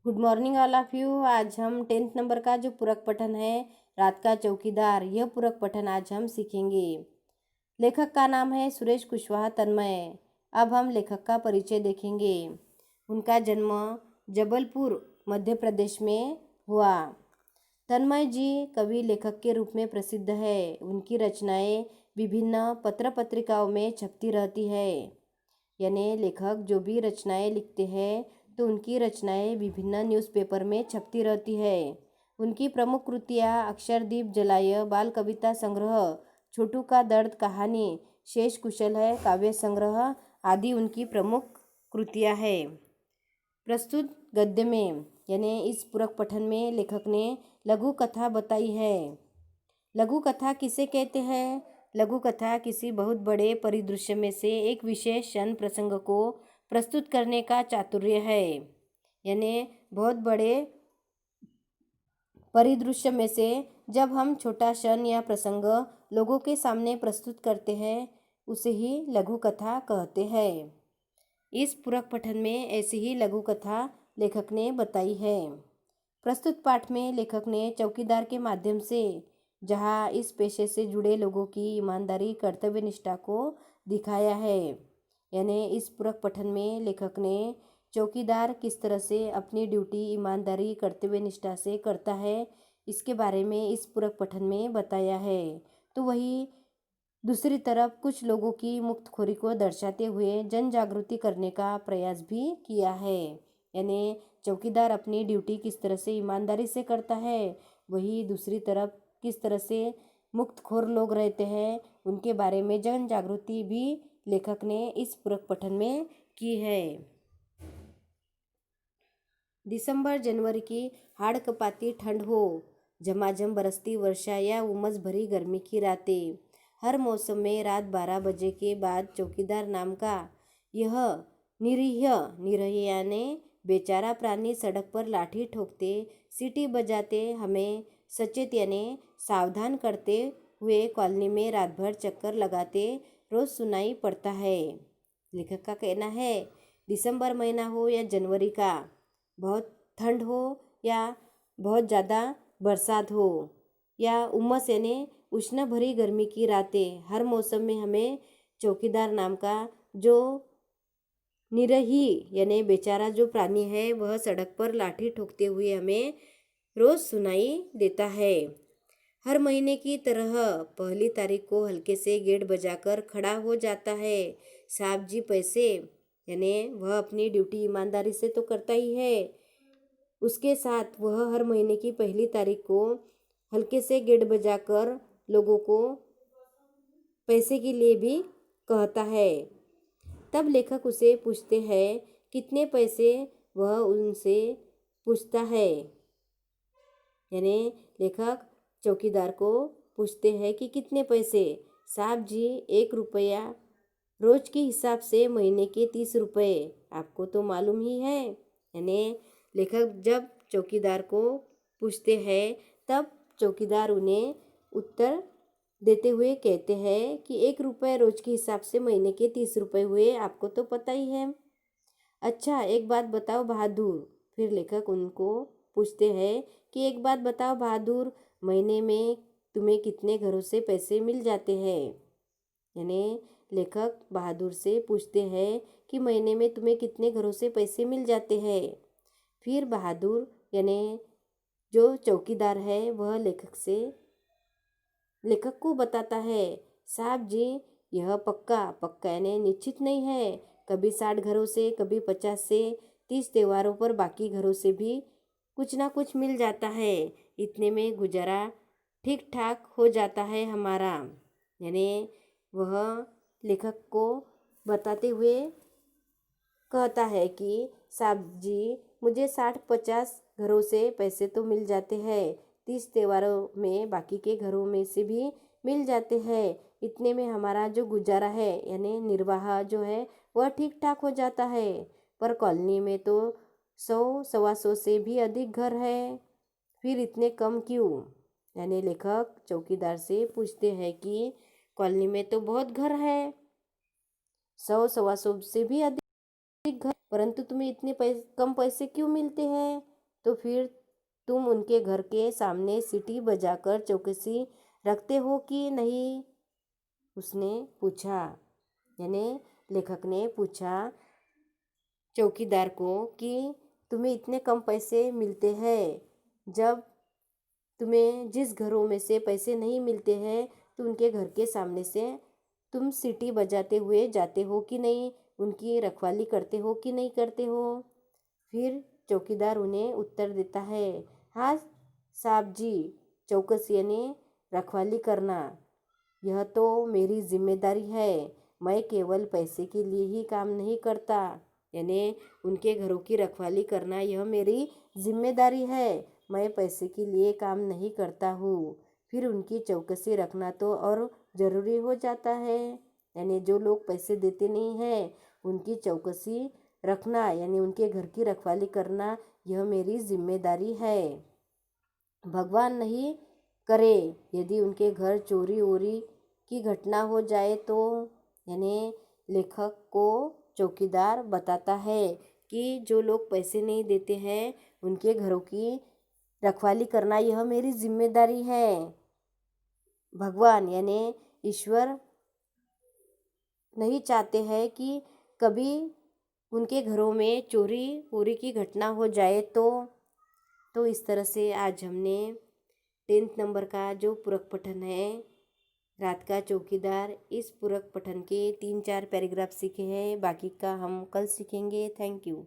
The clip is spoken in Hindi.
Good morning all of you. आज हम 10th नंबर का जो पूरक पठन है रात का चौकीदार, यह पूरक पठन आज हम सीखेंगे। लेखक का नाम है सुरेश कुशवाहा तन्मय। अब हम लेखक का परिचय देखेंगे। उनका जन्म जबलपुर मध्य प्रदेश में हुआ। तन्मय जी कवि लेखक के रूप में प्रसिद्ध है। उनकी रचनाएं विभिन्न पत्र पत्रिकाओं में छपती रहती है। यानी लेखक जो भी रचनाएं लिखते हैं तो उनकी रचनाएं विभिन्न न्यूज़पेपर में छपती रहती है। उनकी प्रमुख कृतियाँ अक्षरदीप जलाय, बाल कविता संग्रह, छोटू का दर्द कहानी, शेष कुशल है काव्य संग्रह आदि उनकी प्रमुख कृतियाँ है। प्रस्तुत गद्य में यानी इस पूरक पठन में लेखक ने लघु कथा बताई है। लघु कथा किसे कहते हैं? लघु कथा किसी बहुत बड़े परिदृश्य में से एक विशेष क्षण प्रसंग को प्रस्तुत करने का चातुर्य है। यानी बहुत बड़े परिदृश्य में से जब हम छोटा क्षण या प्रसंग लोगों के सामने प्रस्तुत करते हैं उसे ही लघु कथा कहते हैं। इस पूरक पठन में ऐसी ही लघु कथा लेखक ने बताई है। प्रस्तुत पाठ में लेखक ने चौकीदार के माध्यम से जहाँ इस पेशे से जुड़े लोगों की ईमानदारी कर्तव्य निष्ठा को दिखाया है। यानी इस पूरक पठन में लेखक ने चौकीदार किस तरह से अपनी ड्यूटी ईमानदारी कर्तव्य निष्ठा से करता है इसके बारे में इस पूरक पठन में बताया है। तो वही दूसरी तरफ कुछ लोगों की मुक्तखोरी को दर्शाते हुए जन जागृति करने का प्रयास भी किया है। यानी चौकीदार अपनी ड्यूटी किस तरह से ईमानदारी से करता है, वही दूसरी तरफ किस तरह से मुक्तखोर लोग रहते हैं उनके बारे में जन जागृति भी लेखक ने इस पूरक पठन में की है। दिसंबर जनवरी की हाड़ कपाती ठंड हो, झमाझम बरसती वर्षा या उमस भरी गर्मी की रातें, हर मौसम में रात 12 बजे के बाद चौकीदार नाम का यह निरीह यानी बेचारा प्राणी सड़क पर लाठी ठोकते, सीटी बजाते, हमें सचेत यानी सावधान करते हुए कॉलोनी में रात भर चक्कर लगाते रोज़ सुनाई पड़ता है। लेखक का कहना है दिसंबर महीना हो या जनवरी का, बहुत ठंड हो या बहुत ज़्यादा बरसात हो या उमस यानी उष्ण भरी गर्मी की रातें, हर मौसम में हमें चौकीदार नाम का जो निरही यानी बेचारा जो प्राणी है वह सड़क पर लाठी ठोकते हुए हमें रोज़ सुनाई देता है। हर महीने की तरह पहली तारीख को हल्के से गेट बजाकर खड़ा हो जाता है। साहब जी पैसे, यानी वह अपनी ड्यूटी ईमानदारी से तो करता ही है, उसके साथ वह हर महीने की पहली तारीख को हल्के से गेट बजाकर लोगों को पैसे के लिए भी कहता है। तब लेखक उसे पूछते हैं कितने पैसे, वह उनसे पूछता है। यानी लेखक चौकीदार को पूछते हैं कि कितने पैसे? साहब जी 1 रुपया, रोज के हिसाब से महीने के 30 रुपये, आपको तो मालूम ही है। यानी लेखक जब चौकीदार को पूछते हैं तब चौकीदार उन्हें उत्तर देते हुए कहते हैं कि 1 रुपये रोज के हिसाब से महीने के 30 रुपये हुए, आपको तो पता ही है। अच्छा एक बात बताओ बहादुर, फिर लेखक उनको पूछते हैं कि एक बात बताओ बहादुर, महीने में तुम्हें कितने घरों से पैसे मिल जाते हैं? यानी लेखक बहादुर से पूछते हैं कि महीने में तुम्हें कितने घरों से पैसे मिल जाते हैं। फिर बहादुर यानी जो चौकीदार है वह लेखक को बताता है, साहब जी यह पक्का यानी निश्चित नहीं है, कभी 60 घरों से, कभी 50 से, 30 त्योहारों पर बाकी घरों से भी कुछ ना कुछ मिल जाता है, इतने में गुजारा ठीक ठाक हो जाता है हमारा। यानी वह लेखक को बताते हुए कहता है कि साहब जी मुझे 60-50 घरों से पैसे तो मिल जाते हैं, 30 त्योहारों में बाकी के घरों में से भी मिल जाते हैं, इतने में हमारा जो गुजारा है यानी निर्वाह जो है वह ठीक ठाक हो जाता है। पर कॉलोनी में तो 100-125 से भी अधिक घर है, फिर इतने कम क्यों? यानी लेखक चौकीदार से पूछते हैं कि कॉलोनी में तो बहुत घर है, 100-125 से भी अधिक घर, परंतु तुम्हें इतने कम पैसे क्यों मिलते हैं? तो फिर तुम उनके घर के सामने सीटी बजाकर चौकसी रखते हो कि नहीं? उसने पूछा, यानी लेखक ने पूछा चौकीदार को कि तुम्हें इतने कम पैसे मिलते हैं, जब तुम्हें जिस घरों में से पैसे नहीं मिलते हैं तो उनके घर के सामने से तुम सीटी बजाते हुए जाते हो कि नहीं, उनकी रखवाली करते हो कि नहीं करते हो? फिर चौकीदार उन्हें उत्तर देता है, हाँ साहब जी, चौकसी यानी रखवाली करना यह तो मेरी जिम्मेदारी है। मैं केवल पैसे के लिए ही काम नहीं करता, यानी उनके घरों की रखवाली करना यह मेरी जिम्मेदारी है, मैं पैसे के लिए काम नहीं करता हूँ। फिर उनकी चौकसी रखना तो और ज़रूरी हो जाता है, यानी जो लोग पैसे देते नहीं हैं उनकी चौकसी रखना यानी उनके घर की रखवाली करना यह मेरी जिम्मेदारी है। भगवान नहीं करे यदि उनके घर चोरी वोरी की घटना हो जाए तो, यानी लेखक को चौकीदार बताता है कि जो लोग पैसे नहीं देते हैं उनके घरों की रखवाली करना यह मेरी जिम्मेदारी है। भगवान यानी ईश्वर नहीं चाहते हैं कि कभी उनके घरों में चोरी वोरी की घटना हो जाए तो इस तरह से आज हमने 10th नंबर का जो पूरक पठन है रात का चौकीदार, इस पूरक पठन के 3-4 पैराग्राफ सीखे हैं, बाकी का हम कल सीखेंगे। Thank you.